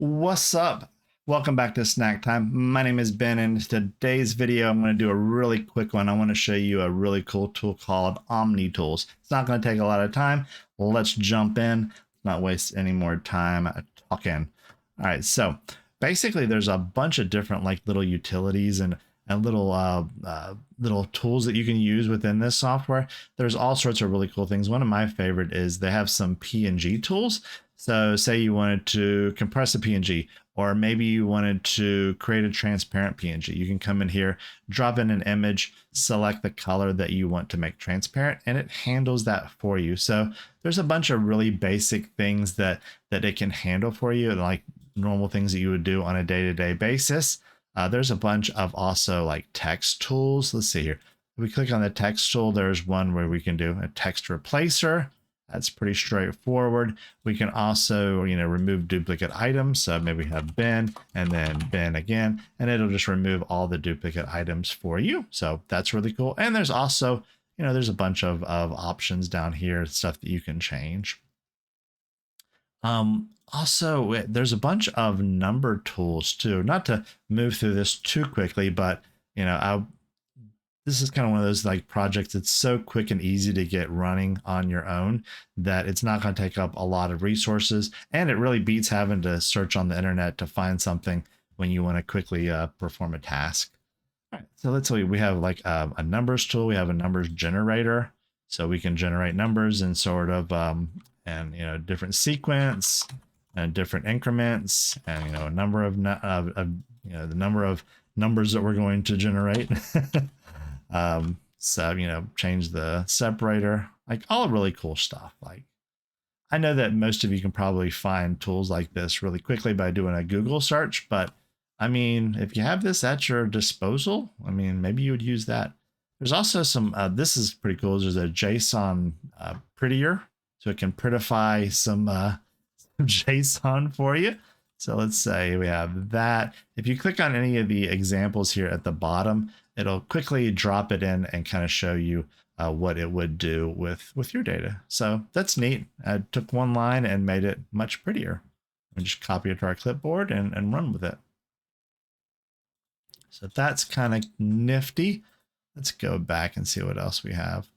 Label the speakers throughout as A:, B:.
A: What's up? Welcome back to Snack Time. My name is Ben, and in today's video, I'm going to do a really quick one. I want to show you a really cool tool called Omni tools. It's not going to take a lot of time. Let's jump in, not waste any more time talking. All right, so basically, there's a bunch of different like little utilities and little tools that you can use within this software. There's all sorts of really cool things. One of my favorite is they have some PNG tools. So say you wanted to compress a PNG, or maybe you wanted to create a transparent PNG. You can come in here, drop in an image, select the color that you want to make transparent, and it handles that for you. So there's a bunch of really basic things that it can handle for you, like normal things that you would do on a day-to-day basis. There's a bunch of also like text tools. Let's see here. If we click on the text tool, there's one where we can do a text replacer. That's pretty straightforward. We can also, remove duplicate items. So maybe we have Ben and then Ben again, and it'll just remove all the duplicate items for you. So that's really cool. And there's also, there's a bunch of options down here, stuff that you can change. Also, there's a bunch of number tools too. Not to move through this too quickly, but this is kind of one of those like projects that's so quick and easy to get running on your own that it's not going to take up a lot of resources, and it really beats having to search on the internet to find something when you want to quickly perform a task. All right, so let's say we have like a numbers tool. We have a numbers generator, so we can generate numbers in sort of different sequence and different increments, and a number of the number of numbers that we're going to generate. So change the separator, like all really cool stuff. Like I know that most of you can probably find tools like this really quickly by doing a Google search, but I mean, if you have this at your disposal, I mean, maybe you would use that. There's also some, this is pretty cool. There's a JSON prettier, so it can prettify some JSON for you. So let's say we have that. If you click on any of the examples here at the bottom, it'll quickly drop it in and kind of show you what it would do with your data. So that's neat. I took one line and made it much prettier. We just copy it to our clipboard and run with it. So that's kind of nifty. Let's go back and see what else we have.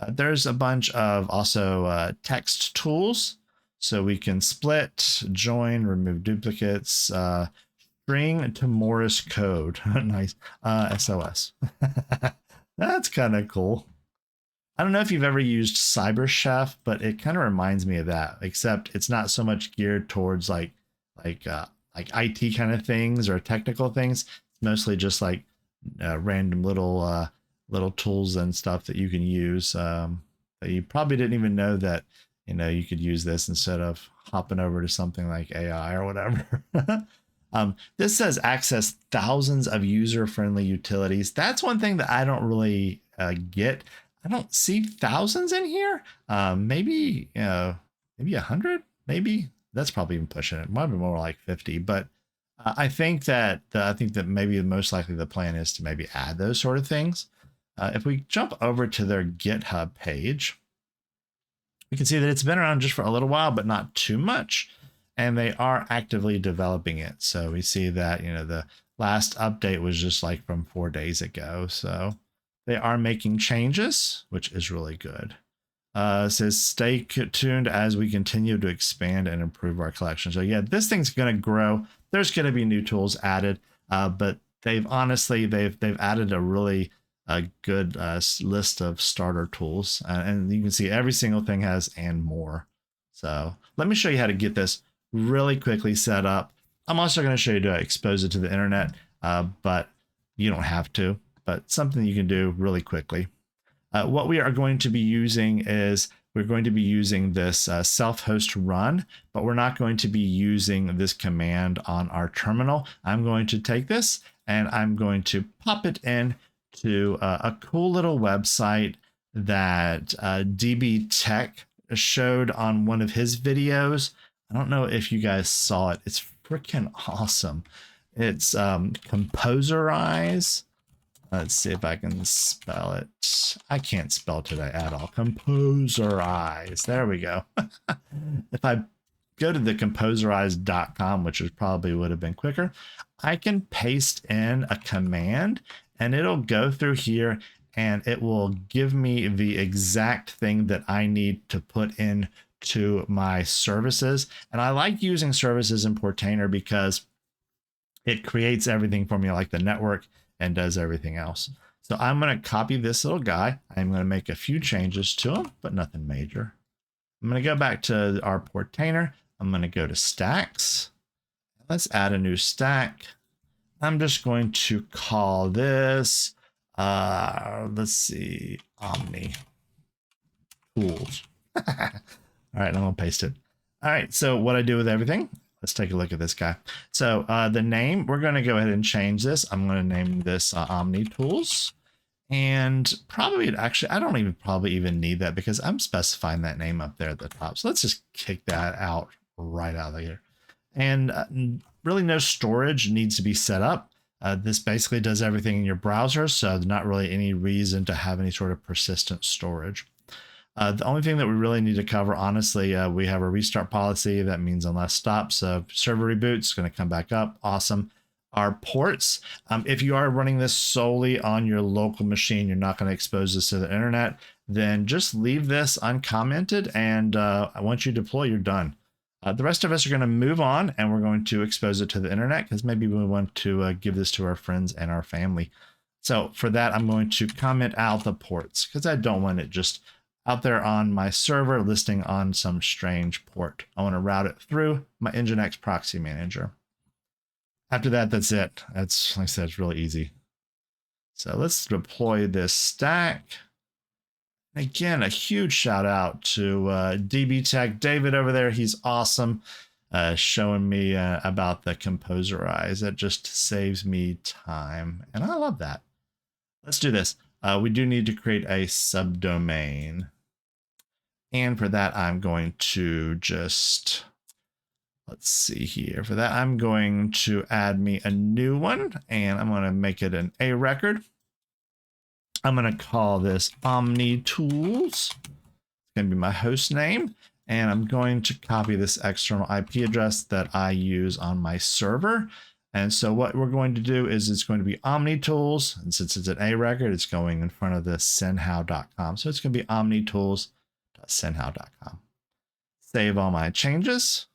A: There's a bunch of also text tools. So we can split, join, remove duplicates, string to Morse code. Nice. SOS. That's kind of cool. I don't know if you've ever used CyberChef, but it kind of reminds me of that, except it's not so much geared towards like IT kind of things or technical things. It's mostly just like random little tools and stuff that you can use that you probably didn't even know that you could use this instead of hopping over to something like AI or whatever. This says access thousands of user-friendly utilities. That's one thing that I don't really get. I don't see thousands in here. Maybe 100. Maybe that's probably even pushing it. Might be more like 50. But I think that maybe most likely the plan is to maybe add those sort of things. If we jump over to their GitHub page, we can see that it's been around just for a little while, but not too much. And they are actively developing it. So we see that, the last update was just like from 4 days ago. So they are making changes, which is really good. It says stay tuned as we continue to expand and improve our collection. So yeah, this thing's going to grow. There's going to be new tools added, but they've added a really good list of starter tools, and you can see every single thing has and more. So let me show you how to get this really quickly set up. I'm also going to show you to expose it to the internet, but you don't have to, but something you can do really quickly. What we are going to be using is we're going to be using this self-host run, but we're not going to be using this command on our terminal. I'm going to take this and I'm going to pop it in to a cool little website that DB Tech showed on one of his videos. I don't know if you guys saw it. It's freaking awesome. It's Composerize. Let's see if I can spell it. I can't spell today at all. Composerize. There we go. If I go to the composerize.com, which is probably would have been quicker, I can paste in a command and it'll go through here and it will give me the exact thing that I need to put in to my services. And I like using services in Portainer because it creates everything for me, like the network, and does everything else. So I'm going to copy this little guy. I'm going to make a few changes to him, but nothing major. I'm going to go back to our Portainer. I'm going to go to stacks. Let's add a new stack. I'm just going to call this, let's see, Omni tools. All right, I'm going to paste it. All right, so what I do with everything, let's take a look at this guy. So the name, we're going to go ahead and change this. I'm going to name this Omni tools. And probably, actually, I don't even probably even need that because I'm specifying that name up there at the top. So let's just kick that out right out of here. And really no storage needs to be set up. This basically does everything in your browser. So there's not really any reason to have any sort of persistent storage. The only thing that we really need to cover, honestly, we have a restart policy. That means unless stopped. So server reboots, it's going to come back up. Awesome. Our ports, if you are running this solely on your local machine, you're not going to expose this to the internet, then just leave this uncommented. And once you deploy, you're done. The rest of us are going to move on and we're going to expose it to the internet because maybe we want to give this to our friends and our family. So for that, I'm going to comment out the ports because I don't want it just out there on my server listing on some strange port. I want to route it through my Nginx proxy manager. After that, that's it. That's, like I said, it's really easy. So let's deploy this stack. Again, a huge shout out to DB Tech David over there. He's awesome, showing me about the Composerize. That just saves me time, and I love that. Let's do this. We do need to create a subdomain. And for that, I'm going to just... let's see here. For that, I'm going to add me a new one, and I'm going to make it an A record. I'm going to call this Omni Tools. It's going to be my host name, and I'm going to copy this external IP address that I use on my server. And so what we're going to do is it's going to be Omni Tools, and since it's an A record, it's going in front of the synhow.com. So it's going to be omnitools.synhow.com. Save all my changes.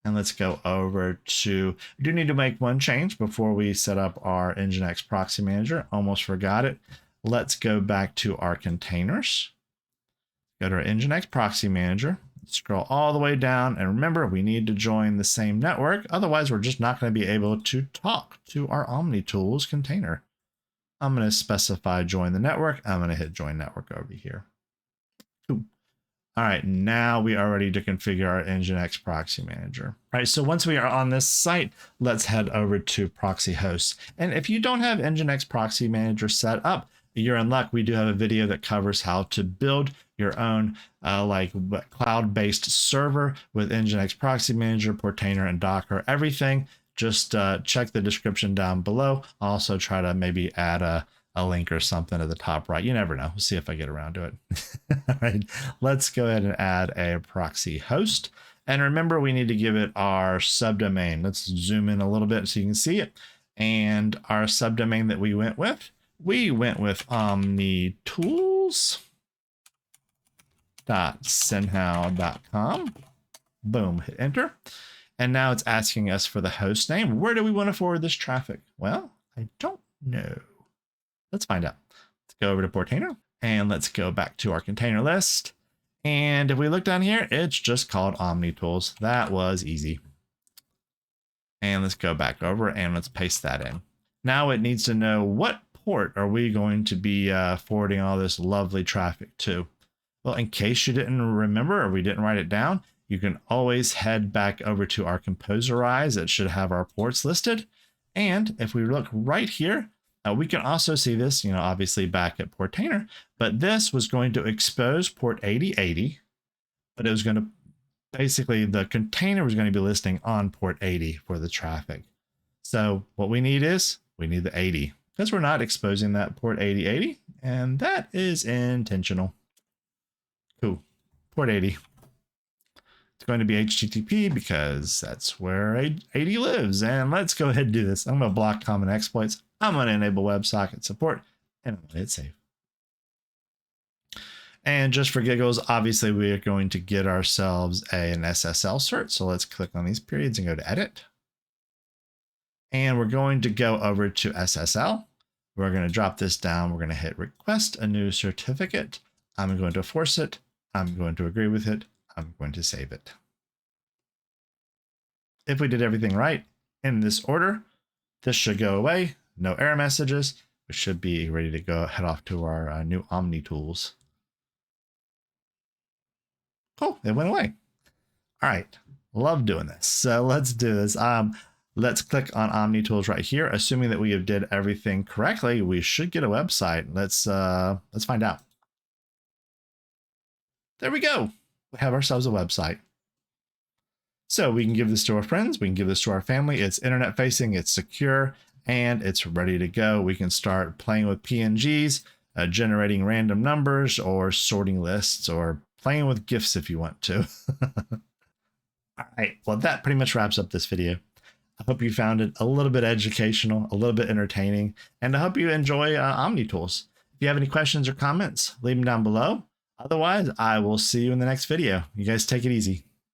A: And let's go over to, we do need to make one change before we set up our Nginx proxy manager. Almost forgot it. Let's go back to our containers. Go to our Nginx proxy manager, scroll all the way down. And remember, we need to join the same network. Otherwise, we're just not going to be able to talk to our Omni Tools container. I'm going to specify join the network. I'm going to hit join network over here. Cool. All right, now we are ready to configure our Nginx proxy manager. All right, so once we are on this site, let's head over to proxy hosts. And if you don't have Nginx proxy manager set up, you're in luck. We do have a video that covers how to build your own cloud-based server with Nginx proxy manager, Portainer, and Docker, everything. Just check the description down below. I'll also try to maybe add a link or something at the top right. You never know. We'll see if I get around to it. All right, let's go ahead and add a proxy host. And remember, we need to give it our subdomain. Let's zoom in a little bit so you can see it. And our subdomain that we went with omnitools.synhow.com. Boom, hit enter. And now it's asking us for the host name. Where do we want to forward this traffic? Well, I don't know. Let's find out. Let's go over to Portainer and let's go back to our container list. And if we look down here, it's just called Omni Tools. That was easy. And let's go back over and let's paste that in. Now it needs to know what port are we going to be forwarding all this lovely traffic to. Well, in case you didn't remember or we didn't write it down, you can always head back over to our Composerize. It should have our ports listed. And if we look right here, we can also see this, obviously back at Portainer, but this was going to expose port 8080, but it was going to basically, the container was going to be listing on port 80 for the traffic. So what we need is, we need the 80 because we're not exposing that port 8080, and that is intentional. Cool, port 80. It's going to be HTTP because that's where AD lives. And let's go ahead and do this. I'm going to block common exploits. I'm going to enable WebSocket support, and I'm going to hit save. And just for giggles, obviously we are going to get ourselves an SSL cert. So let's click on these periods and go to edit. And we're going to go over to SSL. We're going to drop this down. We're going to hit request a new certificate. I'm going to force it. I'm going to agree with it. I'm going to save it. If we did everything right in this order, this should go away. No error messages. We should be ready to go head off to our new Omni tools. Cool, it went away. All right, love doing this. So let's do this. Let's click on Omni tools right here. Assuming that we have did everything correctly, we should get a website. Let's find out. There we go. We have ourselves a website. So we can give this to our friends. We can give this to our family. It's internet facing, it's secure, and it's ready to go. We can start playing with PNGs, generating random numbers or sorting lists or playing with GIFs if you want to. All right, well, that pretty much wraps up this video. I hope you found it a little bit educational, a little bit entertaining, and I hope you enjoy Omni tools. If you have any questions or comments, leave them down below. Otherwise, I will see you in the next video. You guys take it easy.